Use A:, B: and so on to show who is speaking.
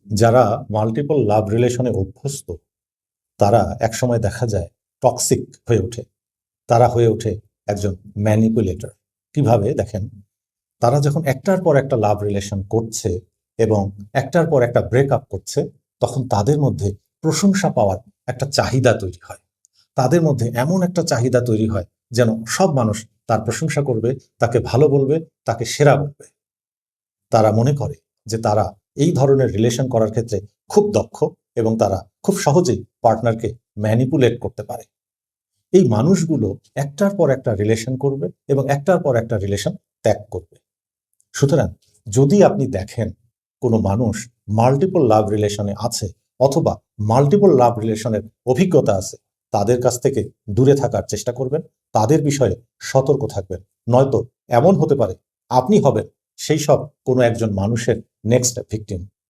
A: যারা মাল্টিপল লাভ রিলেশনে অভ্যস্ত তারা একসময় দেখা যায় টক্সিক হয়ে ওঠে। তারা হয়ে ওঠে একজন ম্যানিপুলেটর। কিভাবে দেখেন, তারা যখন একটার পর একটা লাভ রিলেশন করছে এবং একটার পর একটা ব্রেকআপ করছে, তখন তাদের মধ্যে প্রশংসা পাওয়ার একটা চাহিদা তৈরি হয়। তাদের মধ্যে এমন একটা চাহিদা তৈরি হয় যেন সব মানুষ তার প্রশংসা করবে, তাকে ভালো বলবে, তাকে সেরা বলবে। তারা মনে করে যে তারা এই ধরনের রিলেশন করার ক্ষেত্রে খুব দক্ষ এবং তারা খুব সহজেই পার্টনারকে ম্যানিপুলেট করতে পারে। এই মানুষগুলো একটার পর একটা রিলেশন করবে এবং একটার পর একটা রিলেশন ত্যাগ করবে। সুতরাং যদি আপনি দেখেন কোনো মানুষ মাল্টিপল লাভ রিলেশনে আছে অথবা মাল্টিপল লাভ রিলেশনের অভিজ্ঞতা আছে, তাদের কাছ থেকে দূরে থাকার চেষ্টা করবেন, তাদের বিষয়ে সতর্ক থাকবেন। নয়তো এমন হতে পারে আপনি হবেন সেই সব কোনো একজন মানুষের নেক্সট ভিকটিম।